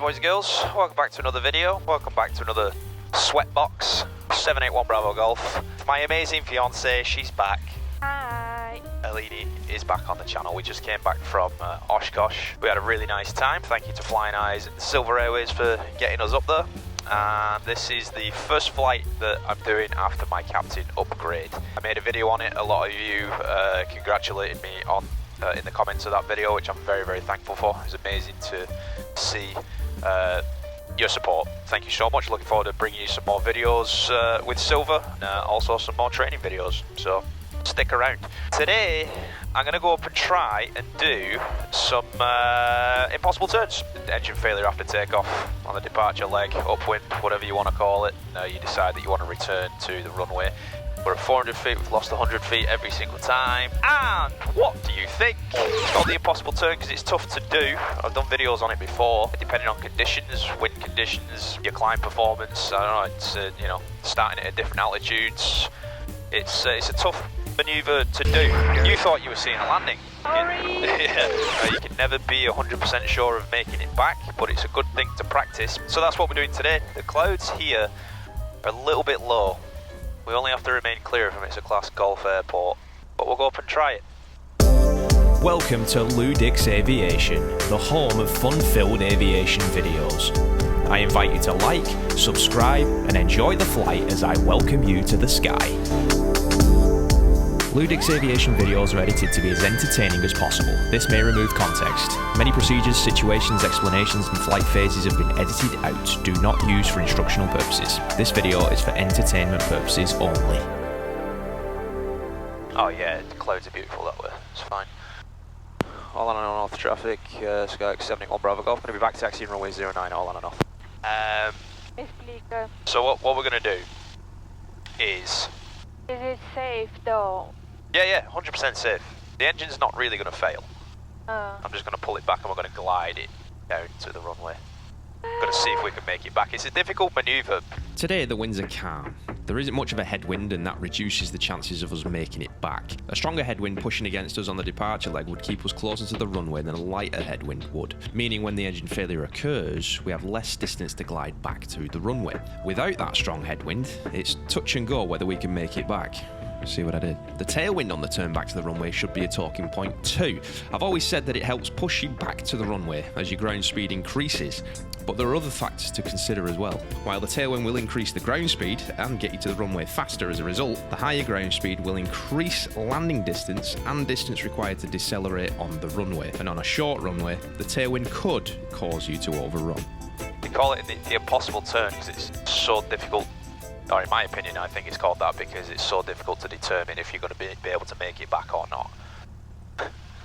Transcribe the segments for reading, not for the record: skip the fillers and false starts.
boys and girls, welcome back to another video, welcome back to another Sweatbox 781 Bravo Golf. My amazing fiance, she's back. Hi. LED is back on the channel. We just came back from Oshkosh. We had a really nice time. Thank you to Flying Eyes and Silver Airways for getting us up there. And this is the first flight that I'm doing after my captain upgrade. I made a video on it. A lot of you congratulated me on in the comments of that video, which I'm very, very thankful for. It's amazing to see your support. Thank you so much. Looking forward to bringing you some more videos with Silver and also some more training videos. So stick around. Today I'm going to go up and try and do some impossible turns. Engine failure after takeoff on the departure leg, upwind, whatever you want to call it. You decide that you want to return to the runway. We're at 400 feet, we've lost 100 feet every single time. And what do you think? It's called the impossible turn because it's tough to do. I've done videos on it before, depending on conditions, wind conditions, your climb performance. I don't know, it's you know, starting at different altitudes. It's a tough manoeuvre to do. You thought you were seeing a landing. Sorry. Yeah. You can never be 100% sure of making it back, but it's a good thing to practice. So that's what we're doing today. The clouds here are a little bit low. We only have to remain clear of them. It's a class golf airport, but we'll go up and try it. Welcome to LewDix Aviation, the home of fun-filled aviation videos. I invite you to like, subscribe, and enjoy the flight as I welcome you to the sky. LewDix Aviation videos are edited to be as entertaining as possible. This may remove context. Many procedures, situations, explanations, and flight phases have been edited out. Do not use for instructional purposes. This video is for entertainment purposes only. Oh yeah, the clouds are beautiful that way. It's fine. All on and on off traffic, Skyx 71 Bravo Golf. Going to be back taxiing runway 09, all on and off. So what we're going to do is it safe though? Yeah, 100% safe. The engine's not really going to fail. I'm just going to pull it back and we're going to glide it down to the runway. Going to see if we can make it back. It's a difficult manoeuvre. Today the winds are calm. There isn't much of a headwind and that reduces the chances of us making it back. A stronger headwind pushing against us on the departure leg would keep us closer to the runway than a lighter headwind would, meaning when the engine failure occurs, we have less distance to glide back to the runway. Without that strong headwind, it's touch and go whether we can make it back. See what I did? The tailwind on the turn back to the runway should be a talking point too. I've always said that it helps push you back to the runway as your ground speed increases, but there are other factors to consider as well. While the tailwind will increase the ground speed and get you to the runway faster as a result, the higher ground speed will increase landing distance and distance required to decelerate on the runway. And on a short runway, the tailwind could cause you to overrun. They call it the impossible turn because it's so difficult. Or in my opinion, I think it's called that because it's so difficult to determine if you're going to be able to make it back or not.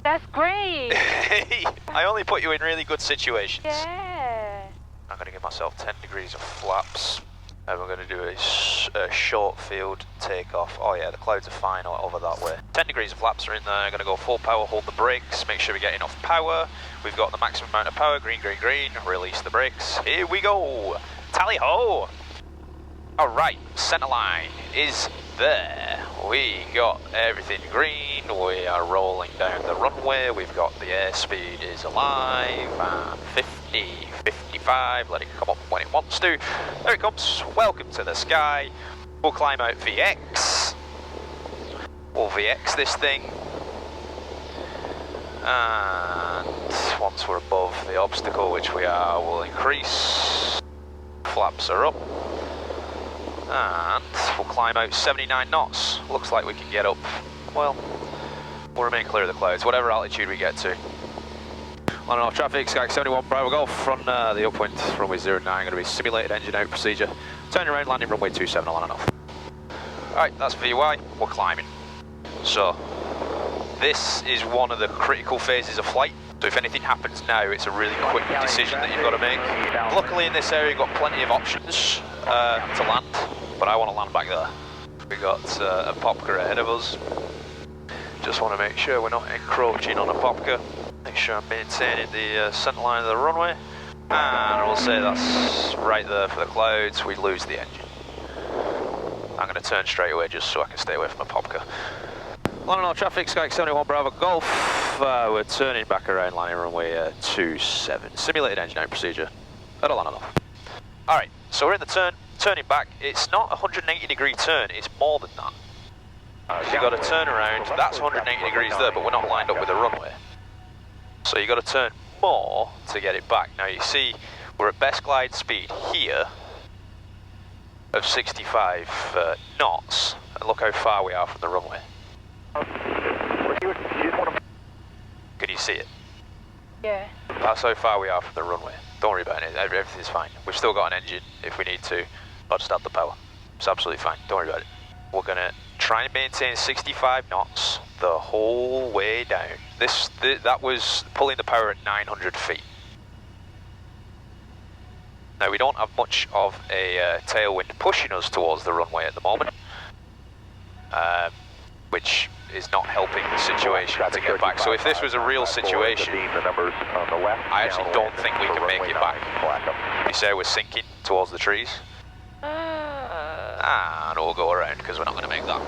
That's great. I only put you in really good situations. Yeah. I'm going to give myself 10 degrees of flaps. And we're going to do a short field takeoff. Oh yeah, the clouds are fine over that way. 10 degrees of flaps are in there. I'm going to go full power, hold the brakes, make sure we get enough power. We've got the maximum amount of power, green, green, green. Release the brakes. Here we go. Tally ho. Alright, centre line is there. We got everything green. We are rolling down the runway. We've got the airspeed is alive. And 50, 55. Let it come up when it wants to. There it comes. Welcome to the sky. We'll climb out VX. We'll VX this thing. And once we're above the obstacle, which we are, we'll increase. Flaps are up. And we'll climb out 79 knots. Looks like we can get up, well, we'll remain clear of the clouds, whatever altitude we get to. On and off traffic, Skyx 71 Bravo Golf from the upwind, runway 09, going to be simulated engine out procedure. Turn around, landing runway 27, on and off. Alright, that's VY, we're climbing. So, this is one of the critical phases of flight. So if anything happens now, it's a really quick decision that you've got to make. Luckily in this area, you've got plenty of options to land, but I want to land back there. We've got a Popka ahead of us. Just want to make sure we're not encroaching on a Popka. Make sure I'm maintaining the centre line of the runway. And we'll say that's right there for the clouds. We lose the engine. I'm going to turn straight away just so I can stay away from a Popka. Landing on traffic, Skyx 71 Bravo Golf. We're turning back around, landing runway 27. Simulated engine out procedure. That'll land enough. Alright, so we're in the turn, turning back. It's not a 180-degree turn, it's more than that. So you've got to turn around, that's 180 degrees there, but we're not lined up with the runway. So you've got to turn more to get it back. Now you see, we're at best glide speed here of 65 knots, and look how far we are from the runway. Can you see it? Yeah. That's how far we are from the runway. Don't worry about it, everything's fine. We've still got an engine if we need to. I'll just add the power. It's absolutely fine, don't worry about it. We're gonna try and maintain 65 knots the whole way down. That was pulling the power at 900 feet. Now we don't have much of a tailwind pushing us towards the runway at the moment, which is not helping the situation to get back. So if this was a real situation, I actually don't think we can make it back. You say we're sinking towards the trees? And we'll go around because we're not going to make that.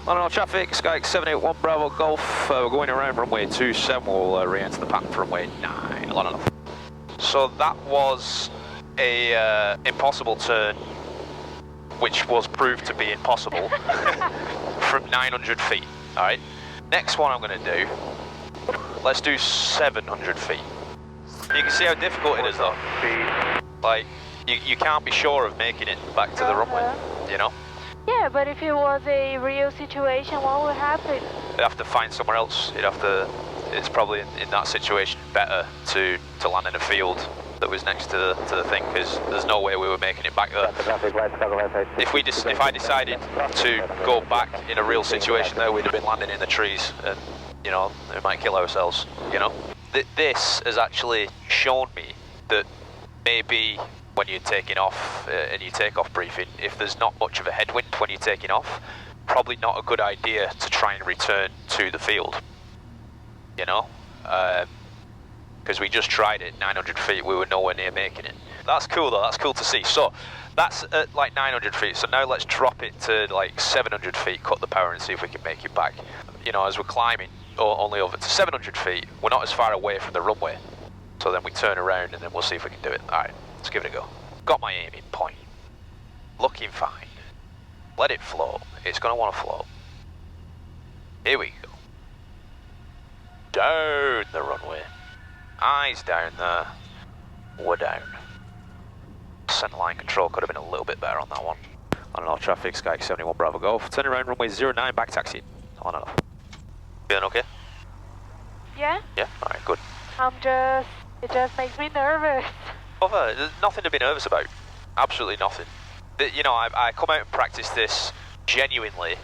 London traffic, Skyx 781 Bravo Golf. We're going around runway 27. We'll re-enter the pattern for runway 9. London. So that was a impossible turn, which was proved to be impossible from 900 feet. All right. Next one I'm going to do. Let's do 700 feet. You can see how difficult it is, though. Like, you can't be sure of making it back to the runway, you know? Yeah, but if it was a real situation, what would happen? You'd have to find somewhere else. It's probably in that situation better to land in a field that was next to the thing, because there's no way we were making it back there. If I decided to go back in a real situation there, we'd have been landing in the trees, and you know, we might kill ourselves. You know, this has actually shown me that maybe when you're taking off in your takeoff briefing, if there's not much of a headwind when you're taking off, probably not a good idea to try and return to the field. You know. Because we just tried it, 900 feet, we were nowhere near making it. That's cool though, that's cool to see. So, that's at like 900 feet, so now let's drop it to like 700 feet, cut the power and see if we can make it back. You know, as we're climbing only over to 700 feet, we're not as far away from the runway. So then we turn around and then we'll see if we can do it. Alright, let's give it a go. Got my aiming point. Looking fine. Let it float, it's gonna want to float. Here we go. Down the runway. Eyes down there. We're down. Centre line control could have been a little bit better on that one. On and off traffic, Skyx 71 Bravo Golf. Turn around runway 09, back taxi. On and off. Feeling okay? Yeah? Yeah? Alright, good. It just makes me nervous. There's nothing to be nervous about. Absolutely nothing. You know, I come out and practice this genuinely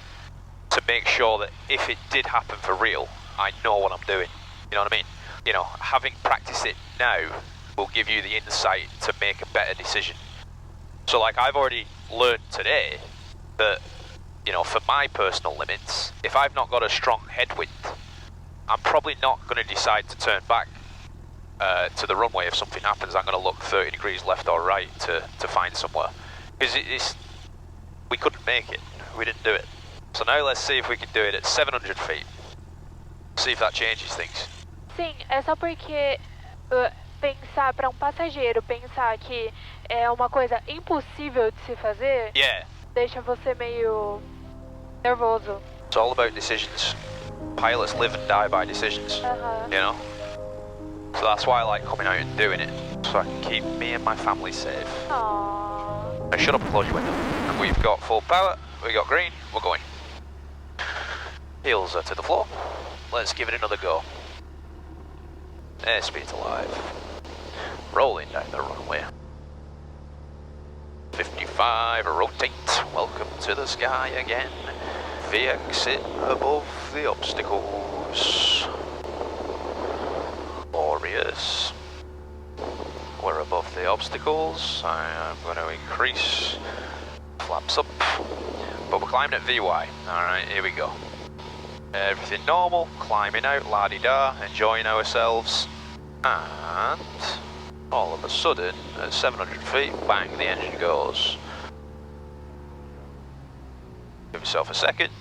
to make sure that if it did happen for real, I know what I'm doing. You know what I mean? You know, having practiced it now will give you the insight to make a better decision. So like I've already learned today that, you know, for my personal limits, if I've not got a strong headwind, I'm probably not going to decide to turn back to the runway if something happens. I'm going to look 30 degrees left or right to find somewhere. Because we couldn't make it. We didn't do it. So now let's see if we can do it at 700 feet. See if that changes things. Sim, é só porque pensar para passageiro pensar que é uma coisa impossível de se fazer, deixa você meio nervoso. It's all about decisions. Pilots live and die by decisions, you know? So that's why I like coming out and doing it, so I can keep me and my family safe. Aww. Now shut up and close your window. And we've got full power, we got green, we're going. Heels are to the floor. Let's give it another go. Airspeed's alive. Rolling down the runway. 55, rotate. Welcome to the sky again. The exit above the obstacles. Glorious. We're above the obstacles. I am going to increase flaps up. But we're climbing at VY. Alright, here we go. Everything normal, climbing out, la-di-da, enjoying ourselves, and all of a sudden, at 700 feet, bang, the engine goes. Give yourself a second,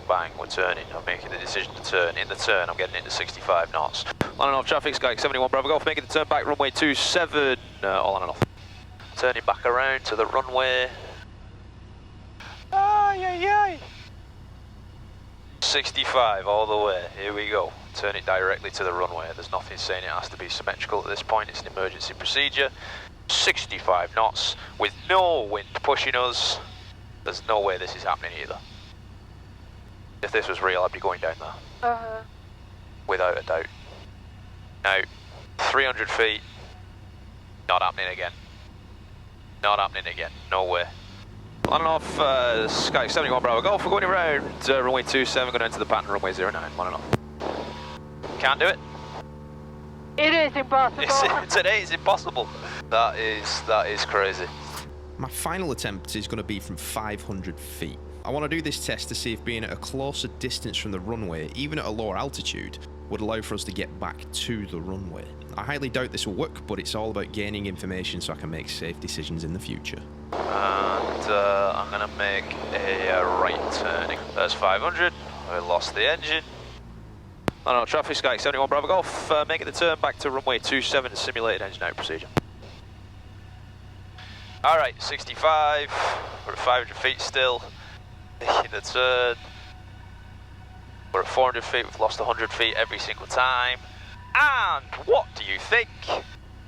bang, we're turning. I'm making the decision to turn. In the turn, I'm getting into 65 knots. On and off traffic, Sky 71 Bravo Golf, making the turn back, runway 27, all on and off. Turning back around to the runway. Ay, ay, ay. 65 all the way, here we go. Turn it directly to the runway. There's nothing saying it has to be symmetrical at this point, it's an emergency procedure. 65 knots with no wind pushing us. There's no way this is happening either. If this was real, I'd be going down there. Without a doubt. Now, 300 feet, not happening again. Not happening again, no way. On and off, Sky 71 Bravo Golf, we're going around runway 27, going into the pattern runway 09, on and off. Can't do it. It is impossible. Today is impossible. That is crazy. My final attempt is going to be from 500 feet. I want to do this test to see if being at a closer distance from the runway, even at a lower altitude, would allow for us to get back to the runway. I highly doubt this will work, but it's all about gaining information so I can make safe decisions in the future. And I'm going to make a right turning. There's 500, we lost the engine. On our traffic, Sky 71 Bravo Golf, making the turn back to runway 27, simulated engine out procedure. Alright, 65, we're at 500 feet still. Making the turn. We're at 400 feet, we've lost 100 feet every single time. And what do you think?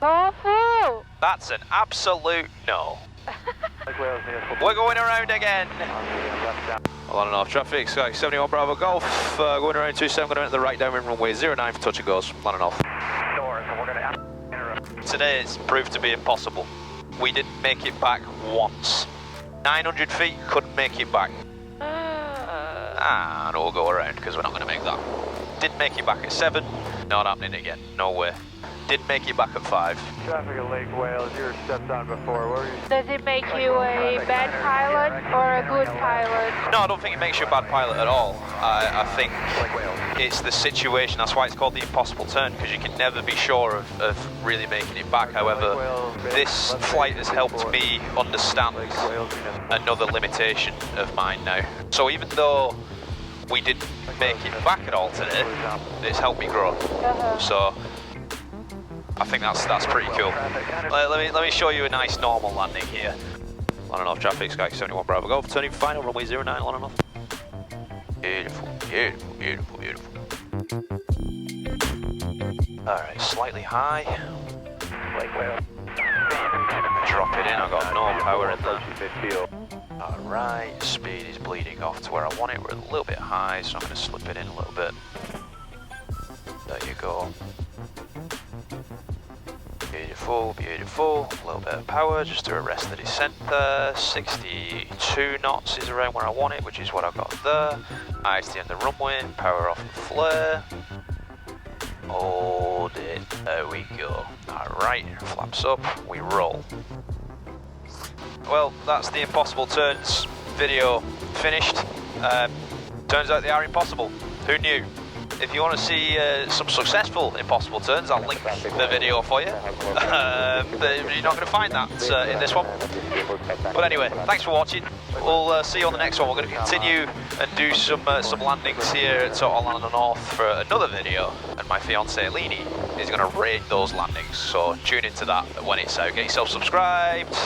Awful! That's an absolute no. We're going around again. On and off traffic, Sky 71 Bravo Golf, going around 27, going to enter the right downwind runway 09 for touch and goes, on and off. Today it's proved to be impossible. We didn't make it back once. 900 feet, couldn't make it back. And we'll go around because we're not going to make that. Didn't make it back at 7, not happening again, no way. Didn't make it back at 5. Traffic at Lake Wales, you were stepped on before. What were you? Does it make you a bad pilot or a good pilot? No, I don't think it makes you a bad pilot at all. I think it's the situation, that's why it's called the impossible turn, because you can never be sure of really making it back. However, this flight has helped me understand another limitation of mine now. So even though we didn't make it back at all today, it's helped me grow. So I think that's pretty cool. Let me show you a nice normal landing here. On and off traffic, Sky 71 Bravo Golf, turning final, runway 09, on and off. Beautiful, beautiful, beautiful, beautiful. Alright, slightly high. Drop it in, I've got no power in there. Alright, speed is bleeding off to where I want it. We're a little bit high, so I'm going to slip it in a little bit. There you go. Beautiful, beautiful. A little bit of power just to arrest the descent there. 62 knots is around where I want it, which is what I've got there. Eyes to the end of the runway, power off the flare. Hold it, there we go. Alright, flaps up, we roll. Well, that's the impossible turns video finished. Turns out they are impossible. Who knew? If you want to see some successful impossible turns, I'll link the video for you. But you're not going to find that in this one. But anyway, thanks for watching. We'll see you on the next one. We're going to continue and do some landings here at Total Land North for another video. And my fiance Lini is going to rate those landings. So tune into that when it's out. Get yourself subscribed,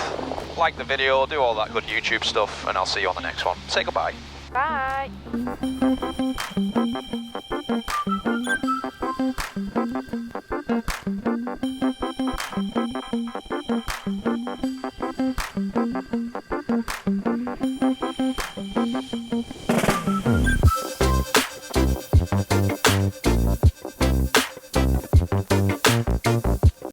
like the video, do all that good YouTube stuff, and I'll see you on the next one. Say goodbye. Bye.